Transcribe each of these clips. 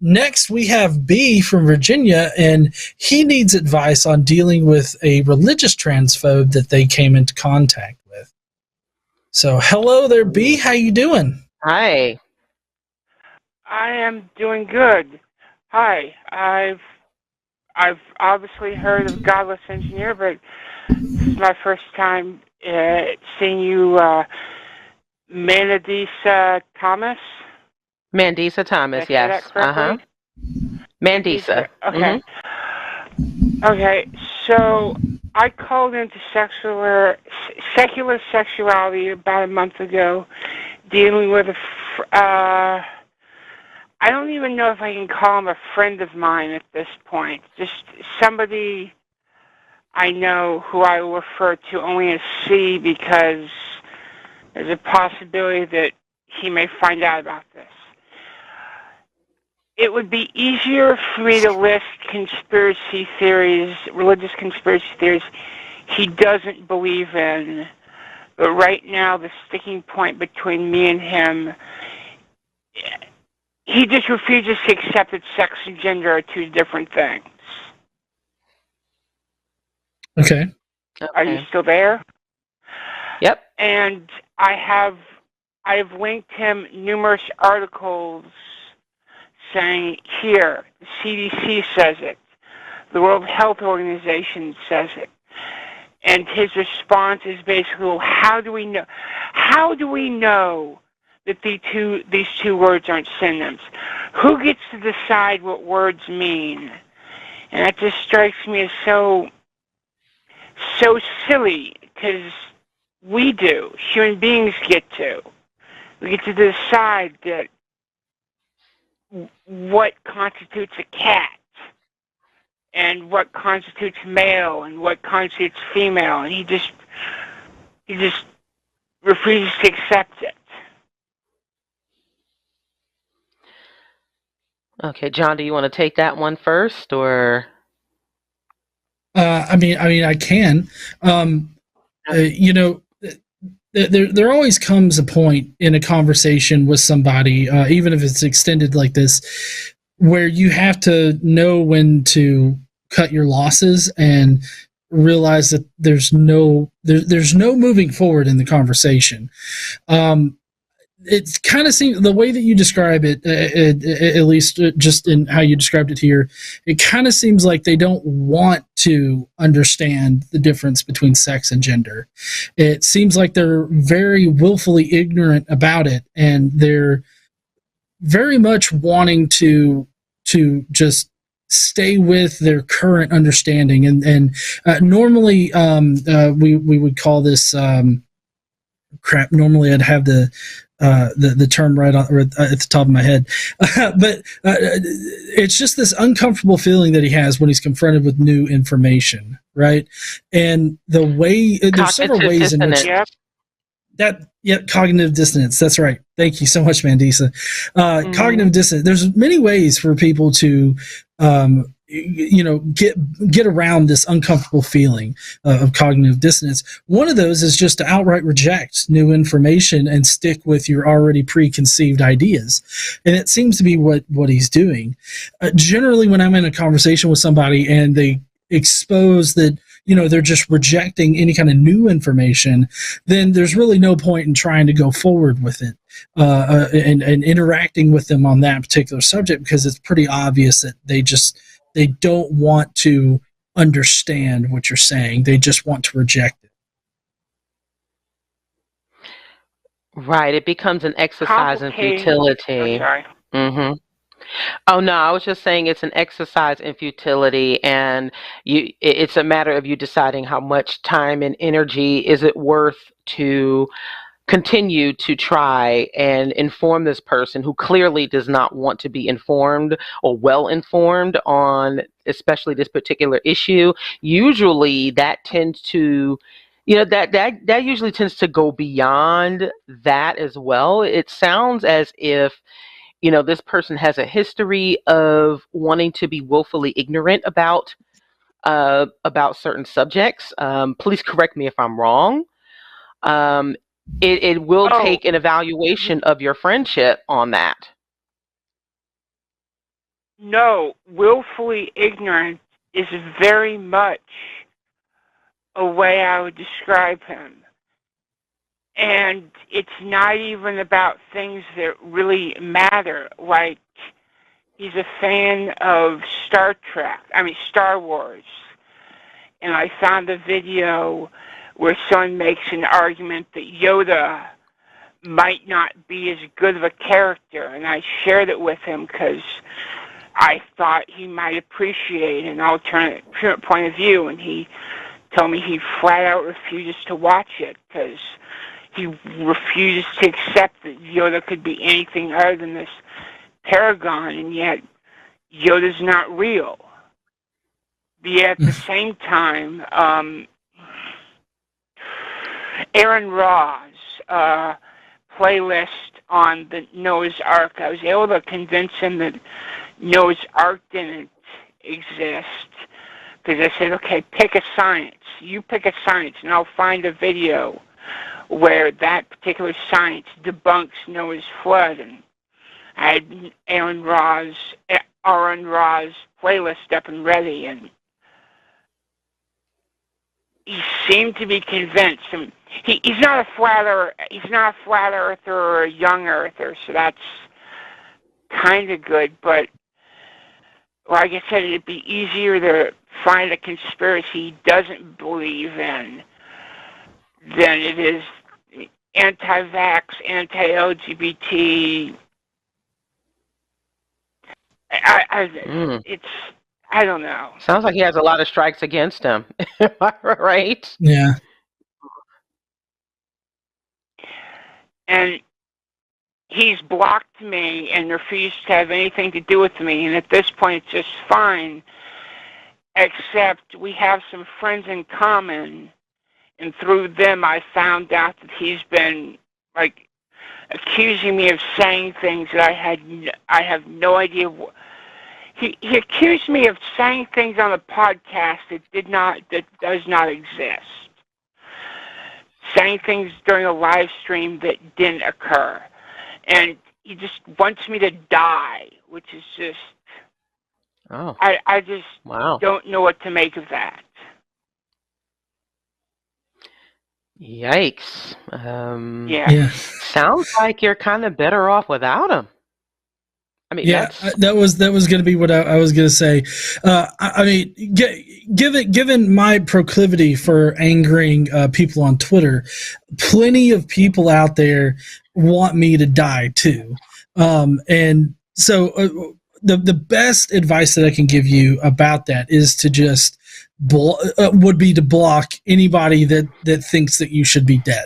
next we have B from Virginia, and he needs advice on dealing with a religious transphobe that they came into contact with. So, hello there, B. How you doing? Hi. I am doing good. Hi. I've obviously heard of Godless Engineer, but this is my first time seeing you, Mandisa Thomas. Mandisa Thomas, Did I say that yes. correctly? Mandisa. Okay. Okay. So I called into secular sexuality about a month ago, dealing with I don't even know if I can call him a friend of mine at this point. Just somebody I know who I will refer to only as C because there's a possibility that he may find out about this. It would be easier for me to list conspiracy theories, religious conspiracy theories he doesn't believe in. But right now, the sticking point between me and him, he just refuses to accept that sex and gender are two different things. Okay. Are you still there? Yep. And I've linked him numerous articles saying, here, the CDC says it, the World Health Organization says it. And his response is basically, well, how do we know? How do we know that these two words aren't synonyms? Who gets to decide what words mean? And that just strikes me as so silly, because we do. Human beings get to. We get to decide that what constitutes a cat and what constitutes male and what constitutes female, and he just refuses to accept it. Okay, John, do you want to take that one first, or? I mean, I can. There always comes a point in a conversation with somebody, even if it's extended like this, where you have to know when to cut your losses and realize that there's no moving forward in the conversation. It kind of seems, the way that you describe it, at least just in how you described it here, it kind of seems like they don't want to understand the difference between sex and gender. It seems like they're very willfully ignorant about it, and they're very much wanting to just stay with their current understanding. And normally we would call this crap. Normally I'd have the term right at the top of my head, but it's just this uncomfortable feeling that he has when he's confronted with new information, right? And the way there's several ways in which cognitive dissonance. That's right. Thank you so much, Mandisa. Cognitive dissonance. There's many ways for people to get around this uncomfortable feeling of cognitive dissonance. One of those is just to outright reject new information and stick with your already preconceived ideas. And it seems to be what he's doing. Generally, when I'm in a conversation with somebody and they expose that, they're just rejecting any kind of new information, then there's really no point in trying to go forward with it and interacting with them on that particular subject, because it's pretty obvious that they don't want to understand what you're saying. They just want to reject it. Right. It becomes an exercise in futility. Okay. Oh, no, I was just saying it's an exercise in futility, and it's a matter of you deciding how much time and energy is it worth to continue to try and inform this person who clearly does not want to be informed or well informed on especially this particular issue. Usually that tends to that usually tends to go beyond that as well. It sounds as if this person has a history of wanting to be willfully ignorant about certain subjects. Please correct me if I'm wrong. It will take an evaluation of your friendship on that. no, willfully ignorant is very much a way I would describe him. And it's not even about things that really matter. Like, he's a fan of Star Wars. And I found a video where someone makes an argument that Yoda might not be as good of a character. And I shared it with him because I thought he might appreciate an alternate point of view. And he told me he flat out refuses to watch it because he refuses to accept that Yoda could be anything other than this paragon, and yet Yoda's not real. But yet at the same time, Aaron Raw's playlist on the Noah's Ark, I was able to convince him that Noah's Ark didn't exist, because I said, okay, pick a science. You pick a science, and I'll find a video where that particular science debunks Noah's flood. And I had Aaron Raw's playlist up and ready, and he seemed to be convinced. I mean, he's not a flat earther or a young earther, so that's kind of good. But like I said, it'd be easier to find a conspiracy he doesn't believe in than it is anti-vax, anti-LGBT. I don't know. Sounds like he has a lot of strikes against him. Am I right? Yeah. And he's blocked me and refused to have anything to do with me. And at this point, it's just fine. Except we have some friends in common. And through them, I found out that he's been, like, accusing me of saying things that I have no idea. He accused me of saying things on a podcast that does not exist. Saying things during a live stream that didn't occur. And he just wants me to die, which is just... Oh. I just don't know what to make of that. Yikes. Yeah. Sounds like you're kind of better off without him. I mean, yeah, that was going to be what I was going to say. I mean, given my proclivity for angering people on Twitter, plenty of people out there want me to die too. And so the best advice that I can give you about that is to just would be to block anybody that thinks that you should be dead.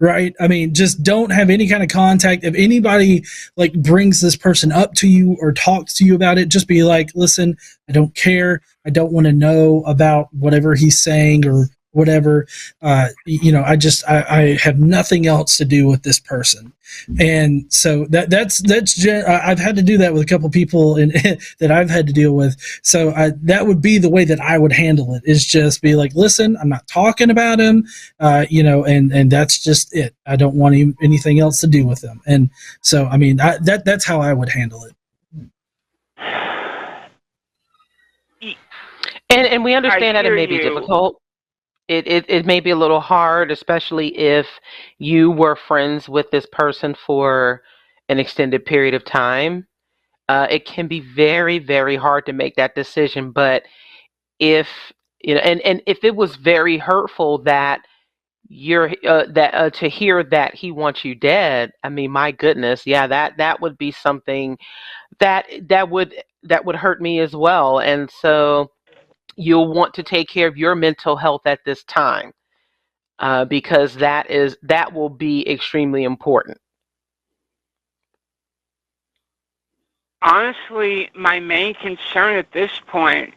Right? I mean, just don't have any kind of contact. If anybody like brings this person up to you or talks to you about it, just be like, listen, I don't care. I don't want to know about whatever he's saying or whatever. I have nothing else to do with this person. And so that's I've had to do that with a couple of people that I've had to deal with. So that would be the way that I would handle it, is just be like, listen, I'm not talking about him, and that's just it. I don't want anything else to do with him. And so, I mean, that's how I would handle it. And we understand that it may be difficult. It may be a little hard, especially if you were friends with this person for an extended period of time. It can be very, very hard to make that decision. But if and if it was very hurtful that to hear that he wants you dead, I mean, my goodness, yeah, that would be something that would hurt me as well. And so you'll want to take care of your mental health at this time, because that will be extremely important. Honestly, my main concern at this point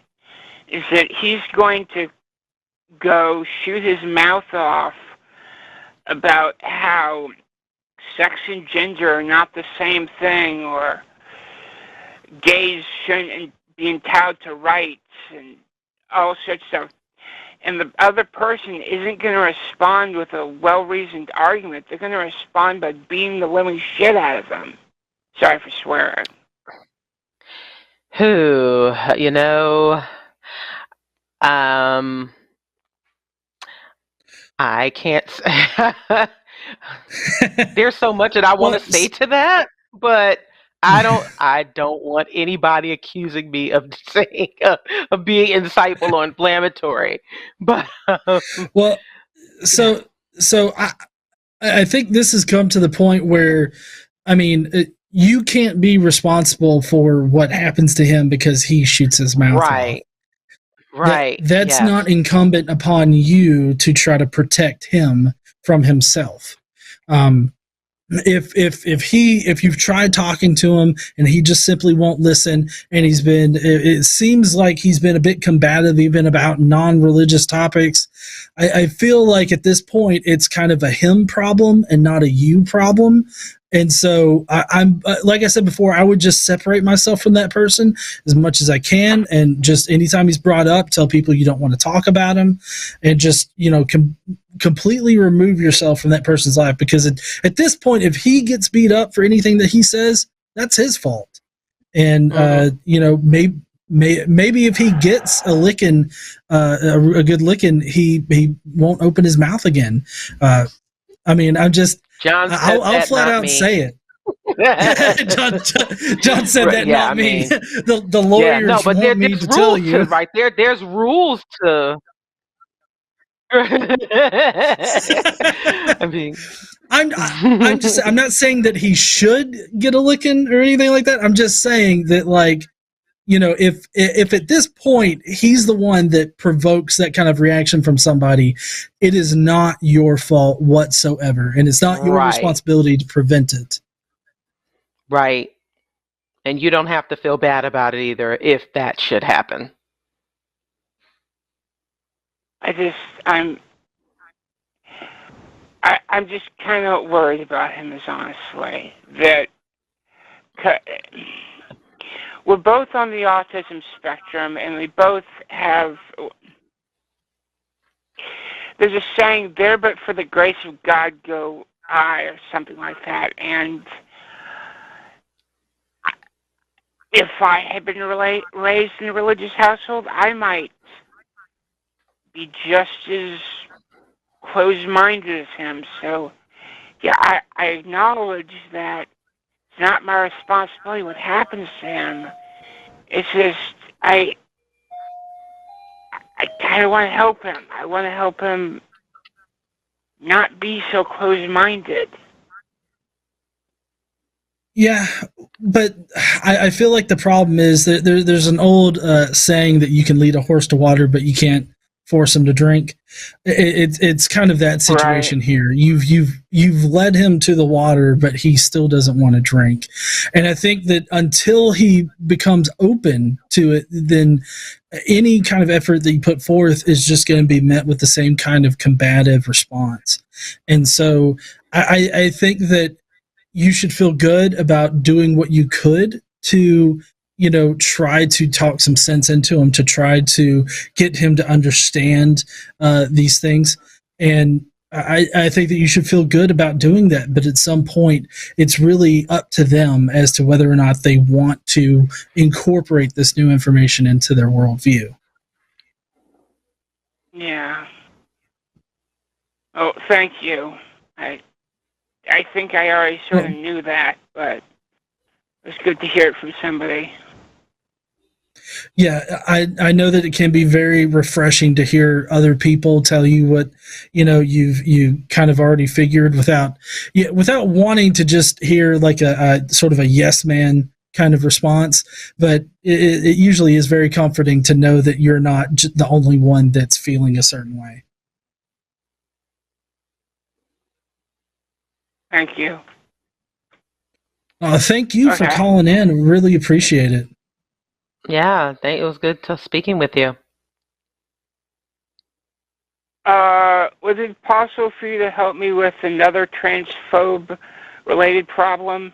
is that he's going to go shoot his mouth off about how sex and gender are not the same thing, or gays shouldn't be entitled to rights, and all such stuff. And the other person isn't going to respond with a well-reasoned argument. They're going to respond by beating the living shit out of them. Sorry for swearing. Who, you know, um, I can't say. There's so much that I want Well, to say to that, but I don't want anybody accusing me of saying of being insightful or inflammatory. But well, so I think this has come to the point where, I mean, you can't be responsible for what happens to him because he shoots his mouth off. right, right, That's yes, not incumbent upon you to try to protect him from himself. Um, if you've tried talking to him and he just simply won't listen, and it seems like he's been a bit combative even about non-religious topics. I feel like at this point it's kind of a him problem and not a you problem. And so I'm like I said before, I would just separate myself from that person as much as I can, and just anytime he's brought up, tell people you don't want to talk about him, and just completely remove yourself from that person's life, because at this point, if he gets beat up for anything that he says, that's his fault. And maybe if he gets a licking, a good licking, he won't open his mouth again. I mean, John said I'll that, flat not out me. say it. John said that, Yeah, not I me. mean, The yeah, no, lawyers but want me there's to tell rules to you. right there. There's rules to. I mean, I'm not saying that he should get a licking or anything like that. I'm just saying that, like, if at this point he's the one that provokes that kind of reaction from somebody, it is not your fault whatsoever, and it's not your right, responsibility to prevent it. right, and you don't have to feel bad about it either if that should happen. I'm I'm just kind of worried about him, is honestly that we're both on the autism spectrum, and we both have. There's a saying, "There, but for the grace of God, go I," or something like that. And if I had been raised in a religious household, I might be just as closed-minded as him. So, yeah, I acknowledge that it's not my responsibility what happens to him. It's just I kind of want to help him. I want to help him not be so closed-minded. Yeah, but I feel like the problem is that there's an old saying that you can lead a horse to water, but you can't force him to drink. It's kind of that situation Right. here. You've led him to the water, but he still doesn't want to drink. And I think that until he becomes open to it, then any kind of effort that you put forth is just going to be met with the same kind of combative response. And so I think that you should feel good about doing what you could to try to talk some sense into him, to try to get him to understand these things. And I think that you should feel good about doing that, but at some point it's really up to them as to whether or not they want to incorporate this new information into their worldview. Yeah. Oh, thank you. I think I already sort of Well, knew that, but it was good to hear it from somebody. yeah, I know that it can be very refreshing to hear other people tell you what you kind of already figured, without wanting to just hear like a sort of a yes man kind of response. But it usually is very comforting to know that you're not the only one that's feeling a certain way. Thank you. Thank you for Okay. calling in. Really appreciate it. Yeah, it was good to speaking with you. Was it possible for you to help me with another transphobe related problem?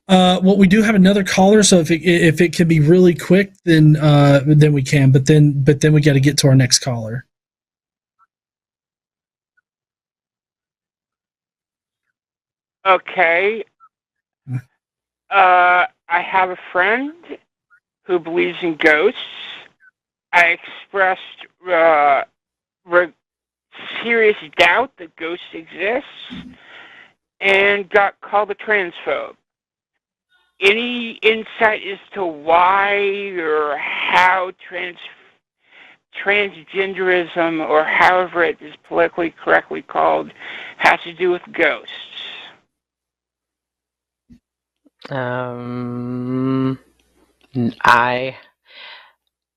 Well, we do have another caller, so if it can be really quick, then we can. But then we got to get to our next caller. Okay. I have a friend who believes in ghosts. I expressed serious doubt that ghosts exist and got called a transphobe. Any insight as to why or how transgenderism, or however it is politically correctly called, has to do with ghosts?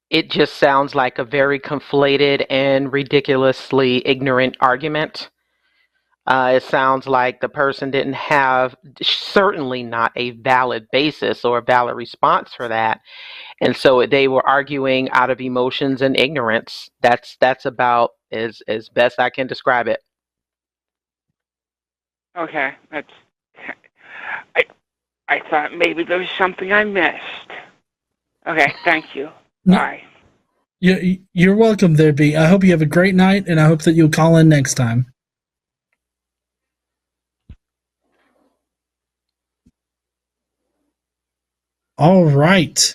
It just sounds like a very conflated and ridiculously ignorant argument. It sounds like the person didn't have, certainly not a valid basis or a valid response for that. And so they were arguing out of emotions and ignorance. That's about as best I can describe it. Okay, I thought maybe there was something I missed. Okay, thank you. Bye. You're welcome there, B. I hope you have a great night, and I hope that you'll call in next time. All right.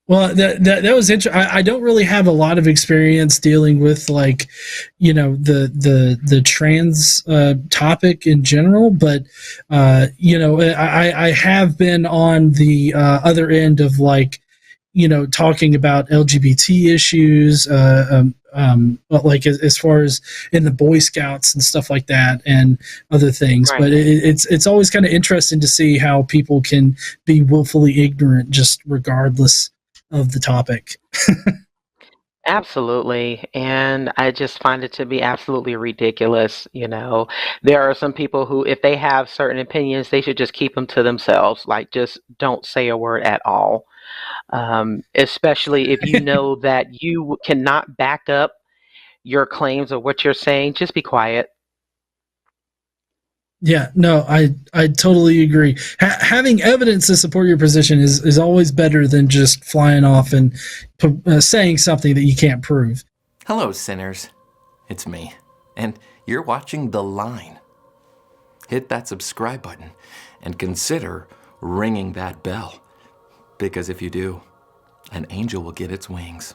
Well, that was interesting. I don't really have a lot of experience dealing with, like, the trans topic in general, but I have been on the other end of, like, talking about LGBT issues, like as far as in the Boy Scouts and stuff like that, and other things. Right. But it's always kind of interesting to see how people can be willfully ignorant, just regardless of the topic. Absolutely. And I just find it to be absolutely ridiculous. There are some people who, if they have certain opinions, they should just keep them to themselves. Like, just don't say a word at all. Especially if you know that you cannot back up your claims or what you're saying, just be quiet. Yeah, no, I totally agree. Having evidence to support your position is always better than just flying off and saying something that you can't prove. Hello, sinners. It's me, and you're watching The Line. Hit that subscribe button and consider ringing that bell, because if you do, an angel will get its wings.